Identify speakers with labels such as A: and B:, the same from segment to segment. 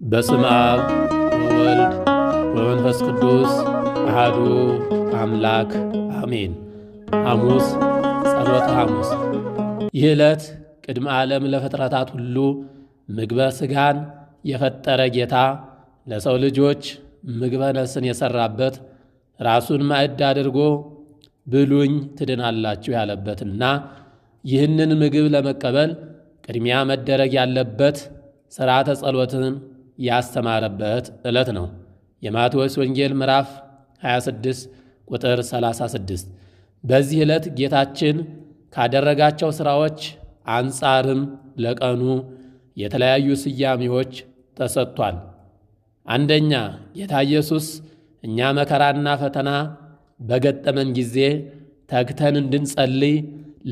A: በስመ አብ ወወልድ ወመንፈስ ቅዱስ አሐዱ አምላክ አሜን። ሐሙስ ጸሎተ ሐሙስ። ይህ ዕለት ቅድመ ዓለም ለፍጥረታት ሁሉ ምግበ ሥጋን የፈጠረ ጌታ ለሰው ልጆች ምግበ ነፍስን የሠራበት ራሱን ማዕድ አድርጎ ብሉኝ ትድናላችሁ ያለበትና ይህንን ምግብ ለመቀበል ቅድሚያ መደረግ ያለበት ሥርዓተ ጸሎትን ያስተማረበት ዕለት ነው። የማቴዎስ ወንጌል ምዕራፍ 26 ቁጥር 36። በዚህ ዕለት ጌታችን ካደረጋቸው ሥራዎች አንጻርም ለቀኑ የተለያዩ ስያሜዎች ተሰጥቷል። አንደኛ፣ ጌታ ኢየሱስ እኛ መከራና ፈተና በገጠመን ጊዜ ተግተን እንድንጸልይ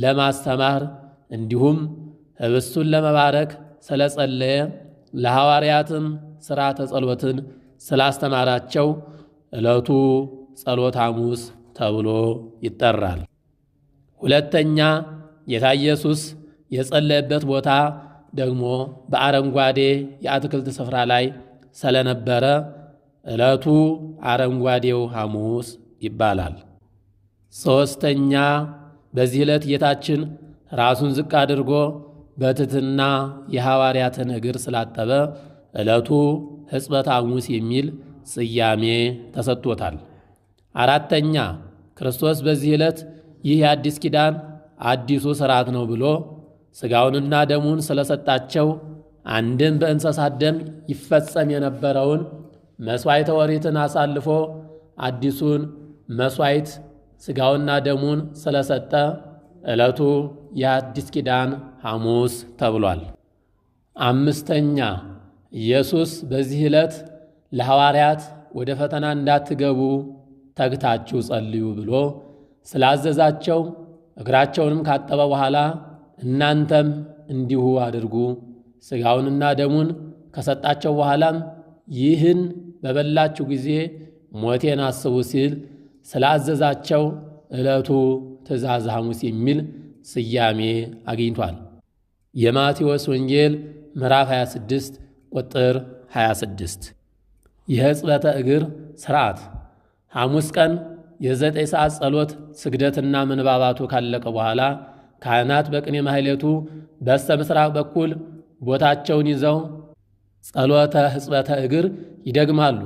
A: ለማስተማር እንዲሁም ኅብስቱን ለመባረክ ስለጸለየ ለሐዋርያትም ሥርዓተ ጸሎትን ስላስተማራቸው ዕለቱ ጸሎተ ሐሙስ ተብሎ ይጠራል። ሁለተኛ፣ ጌታ ኢየሱስ የጸለየበት ቦታ ደግሞ በአረንጓዴ የአትክልት ስፍራ ላይ ስለነበረ ዕለቱ አረንጓዴው ሐሙስ ይባላል። ሦስተኛ፣ በዚህ ዕለት ጌታችን ራሱን ዝቅ አድርጎ በትሕትና የሐዋርያትን እግር ስላጠበ ዕለቱ ሕጽበተ ሐሙስ የሚል ስያሜ ተሰጥቶታል። አራተኛ፣ ክርስቶስ በዚህ ዕለት ይህ የአዲስ ኪዳን አዲሱ ሥርዓት ነው ብሎ ሥጋውንና ደሙን ስለሰጣቸው አንድም በእንስሳት ደም ይፈጸም የነበረውን መሥዋዕተ ኦሪትን አሳልፎ አዲሱን መሥዋዕት ሥጋውና ደሙን ስለሰጠ ዕለቱ የአዲስ ኪዳን ሐሙስ ተብሏል። አምስተኛ፣ ኢየሱስ በዚህ ዕለት ለሐዋርያት ወደ ፈተና እንዳትገቡ ተግታችሁ ጸልዩ ብሎ ስላዘዛቸው እግራቸውንም ካጠበ በኋላ እናንተም እንዲሁ አድርጉ፣ ሥጋውንና ደሙን ከሰጣቸው በኋላም ይህን በበላችሁ ጊዜ ሞቴን አስቡ ሲል ስላዘዛቸው ዕለቱ ትእዛዝ ሐሙስ የሚል ስያሜ አግኝቷል። የማቴዎስ ወንጌል ምዕራፍ 26 ቁጥር 26። የሕጽበተ እግር ሥርዓት። ሐሙስ ቀን የ9 ሰዓት ጸሎት ስግደትና ምንባባቱ ካለቀ በኋላ ካህናት በቅኔ ማሕሌቱ በስተ ምሥራቅ በኩል ቦታቸውን ይዘው ጸሎተ ሕጽበተ እግር ይደግማሉ።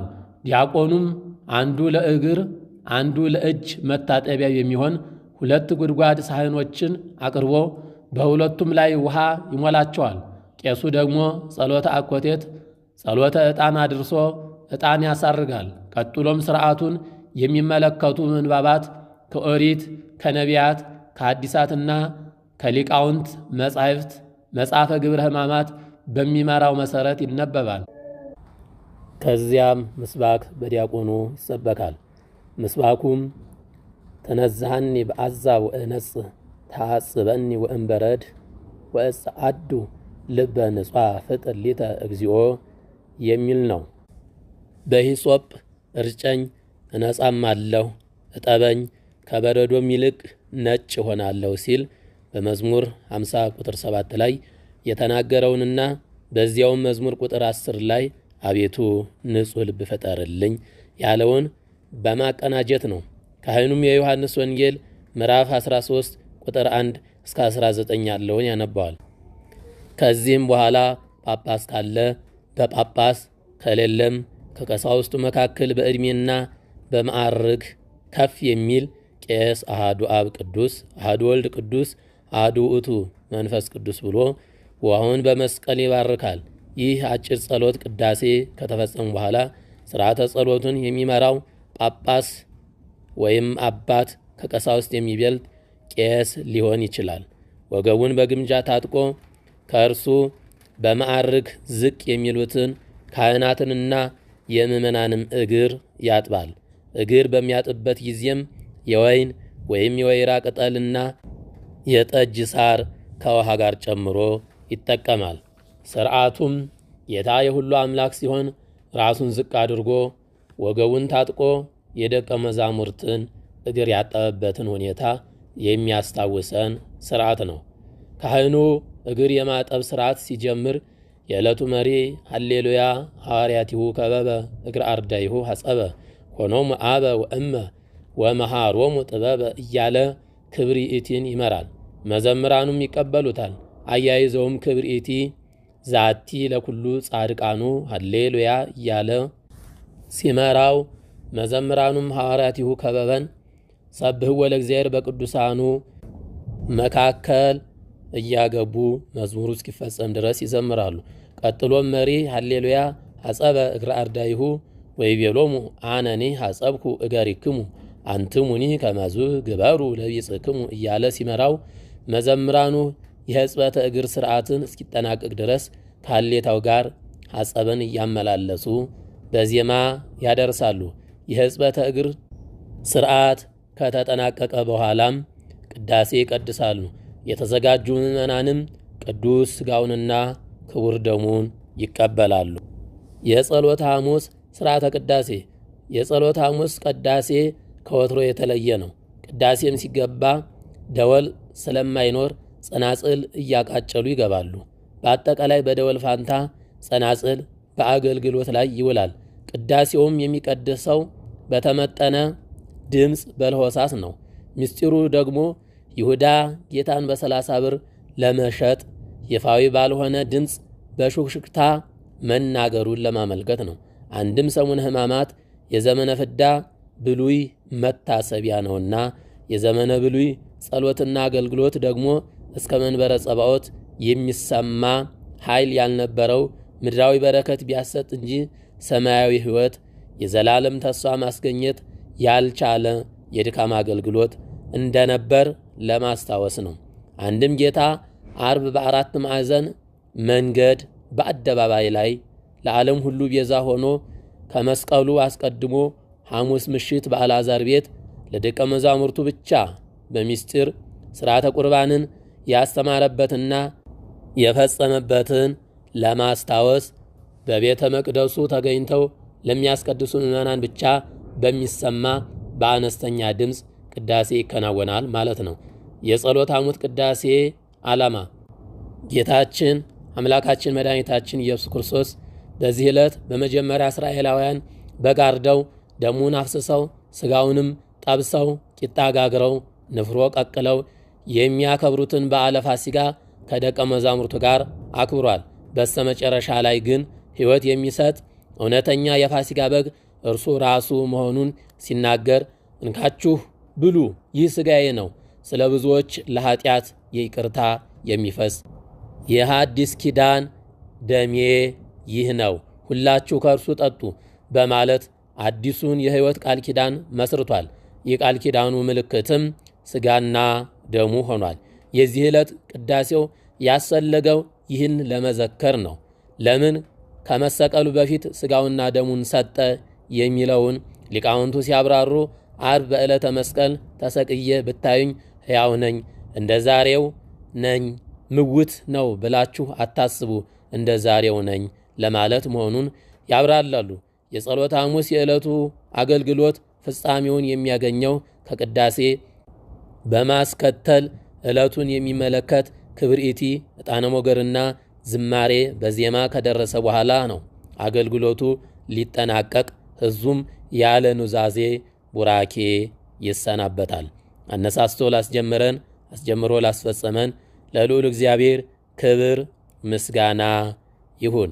A: ዲያቆኑም አንዱ ለእግር አንዱ ለእጅ መታጠቢያ የሚሆን 2 ጉድጓድ ሳህኖችን አቅርቦ በሁለቱም ላይ ውሃ ይሞላቸዋል። ቄሱ ደግሞ ጸሎተ አኮቴት፣ ጸሎተ ዕጣን አድርሶ ዕጣን ያሳርጋል። ቀጥሎም ሥርዓቱን የሚመለከቱ ምንባባት ከኦሪት፣ ከነቢያት፣ ከሐዲሳትና ከሊቃውንት መጻሕፍት መጽሐፈ ግብረ ሕማማት በሚመራው መሠረት ይነበባል። ከዚያም ምስባክ በዲያቆኑ ይሰበካል። ምስባኩም ተነዝሃኒ በአዛብ ወእነጽህ ታጽበኒ ወእምበረድ ወእጸአዱ ልበ ንጹሕ ፍጥር ሊተ እግዚኦ የሚል ነው። በሂሶጵ እርጨኝ እነጻማለሁ፣ እጠበኝ ከበረዶም ይልቅ ነጭ ሆናለሁ ሲል በመዝሙር 50 ቁጥር 7 ላይ የተናገረውንና በዚያውም መዝሙር ቁጥር 10 ላይ አቤቱ ንጹሕ ልብ ፍጠርልኝ ያለውን በማቀናጀት ነው። ካህኑም የዮሐንስ ወንጌል ምዕራፍ 13 ቁጥር 1 እስከ 19 ያለውን ያነባዋል። ከዚህም በኋላ ጳጳስ ካለ በጳጳስ ከሌለም ከቀሳውስቱ መካከል በዕድሜና በማዕርግ ከፍ የሚል ቄስ አሃዱ አብ ቅዱስ፣ አሃዱ ወልድ ቅዱስ፣ አሃዱ ውእቱ መንፈስ ቅዱስ ብሎ ውሃውን በመስቀል ይባርካል። ይህ አጭር ጸሎት ቅዳሴ ከተፈጸሙ በኋላ ሥርዓተ ጸሎቱን የሚመራው ጳጳስ ወይም አባት ከቀሳውስት የሚበልጥ ቄስ ሊሆን ይችላል። ወገቡን በግምጃ ታጥቆ ከእርሱ በማዕርግ ዝቅ የሚሉትን ካህናትንና የምዕመናንም እግር ያጥባል። እግር በሚያጥብበት ጊዜም የወይን ወይም የወይራ ቅጠልና የጠጅ ሳር ከውሃ ጋር ጨምሮ ይጠቀማል። ሥርዓቱም ጌታ የሁሉ አምላክ ሲሆን ራሱን ዝቅ አድርጎ ወገቡን ታጥቆ የደቀ መዛሙርትን እግር ያጠበበትን ሁኔታ የሚያስታውሰን ሥርዓት ነው። ካህኑ እግር የማጠብ ሥርዓት ሲጀምር የዕለቱ መሪ ሃሌሉያ ሐዋርያቲሁ ከበበ እግረ አርዳይሁ ሐጸበ ሆኖሙ አበ ወእመ ወመሃሮሙ ጥበበ እያለ ክብር ይእቲን ይመራል። መዘምራኑም ይቀበሉታል። አያይዘውም ክብር ይእቲ ዛቲ ለኩሉ ጻድቃኑ ሃሌሉያ እያለ ሲመራው መዘምራኑም ሐዋርያቲሁ ከበበን ሰብህዎ ለእግዚአብሔር በቅዱሳኑ መካከል እያገቡ መዝሙሩ እስኪፈጸም ድረስ ይዘምራሉ። ቀጥሎም መሪ ሃሌሉያ ሐጸበ እግረ አርዳይሁ ወይቤሎሙ አነኒ ሐጸብኩ እገሪክሙ አንትሙኒ ከመዝ ግበሩ ለቢጽክሙ እያለ ሲመራው መዘምራኑ የሕጽበተ እግር ሥርዓትን እስኪጠናቀቅ ድረስ ከሃሌታው ጋር ሐጸበን እያመላለሱ በዜማ ያደርሳሉ። የሕጽበተ እግር ሥርዓት ከተጠናቀቀ በኋላም ቅዳሴ ይቀድሳሉ። የተዘጋጁ ምዕመናንም ቅዱስ ሥጋውንና ክቡር ደሙን ይቀበላሉ። የጸሎተ ሐሙስ ሥርዓተ ቅዳሴ። የጸሎተ ሐሙስ ቅዳሴ ከወትሮ የተለየ ነው። ቅዳሴም ሲገባ ደወል ስለማይኖር ጸናጽል እያቃጨሉ ይገባሉ። በአጠቃላይ በደወል ፋንታ ጸናጽል በአገልግሎት ላይ ይውላል። ቅዳሴውም የሚቀድሰው በተመጠነ ድምፅ በለሆሳስ ነው። ምስጢሩ ደግሞ ይሁዳ ጌታን በ30 ብር ለመሸጥ ይፋዊ ባልሆነ ድምፅ በሹክሹክታ መናገሩን ለማመልከት ነው። አንድም ሰሙነ ሕማማት የዘመነ ፍዳ ብሉይ መታሰቢያ ነውና የዘመነ ብሉይ ጸሎትና አገልግሎት ደግሞ እስከ መንበረ ጸባዖት የሚሰማ ኃይል ያልነበረው ምድራዊ በረከት ቢያሰጥ እንጂ ሰማያዊ ሕይወት የዘላለም ተስፋ ማስገኘት ያልቻለ የድካም አገልግሎት እንደነበር ለማስታወስ ነው። አንድም ጌታ አርብ በአራት ማዕዘን መንገድ በአደባባይ ላይ ለዓለም ሁሉ ቤዛ ሆኖ ከመስቀሉ አስቀድሞ ሐሙስ ምሽት በአልዓዛር ቤት ለደቀ መዛሙርቱ ብቻ በሚስጢር ሥርዓተ ቁርባንን ያስተማረበትና የፈጸመበትን ለማስታወስ በቤተ መቅደሱ ተገኝተው ለሚያስቀድሱ ምዕመናን ብቻ በሚሰማ በአነስተኛ ድምፅ ቅዳሴ ይከናወናል ማለት ነው። የጸሎተ ሐሙስ ቅዳሴ ዓላማ ጌታችን አምላካችን መድኃኒታችን ኢየሱስ ክርስቶስ በዚህ ዕለት በመጀመሪያ እስራኤላውያን በግ አርደው ደሙን አፍስሰው ሥጋውንም ጠብሰው ቂጣ ጋግረው ንፍሮ ቀቅለው የሚያከብሩትን በዓለ ፋሲካ ከደቀ መዛሙርቱ ጋር አክብሯል። በስተመጨረሻ ላይ ግን ሕይወት የሚሰጥ እውነተኛ የፋሲካ በግ እርሱ ራሱ መሆኑን ሲናገር እንካችሁ ብሉ፣ ይህ ሥጋዬ ነው፣ ስለ ብዙዎች ለኃጢአት ይቅርታ የሚፈስ የሐዲስ ኪዳን ደሜ ይህ ነው፣ ሁላችሁ ከእርሱ ጠጡ በማለት አዲሱን የሕይወት ቃል ኪዳን መስርቷል። የቃል ኪዳኑ ምልክትም ሥጋና ደሙ ሆኗል። የዚህ ዕለት ቅዳሴው ያስፈለገው ይህን ለመዘከር ነው። ለምን ከመሰቀሉ በፊት ሥጋውና ደሙን ሰጠ የሚለውን ሊቃውንቱ ሲያብራሩ አርብ በዕለተ መስቀል ተሰቅዬ ብታዩኝ ሕያው ነኝ፣ እንደ ዛሬው ነኝ፣ ምውት ነው ብላችሁ አታስቡ፣ እንደ ዛሬው ነኝ ለማለት መሆኑን ያብራራሉ። የጸሎተ ሐሙስ የዕለቱ አገልግሎት ፍጻሜውን የሚያገኘው ከቅዳሴ በማስከተል ዕለቱን የሚመለከት ክብርኢቲ ዕጣነ ሞገርና ዝማሬ በዜማ ከደረሰ በኋላ ነው አገልግሎቱ ሊጠናቀቅ። ሕዝቡም ያለ ኑዛዜ ቡራኬ ይሰናበታል። አነሳስቶ ላስጀመረን አስጀምሮ ላስፈጸመን ለልዑል እግዚአብሔር ክብር ምስጋና ይሁን።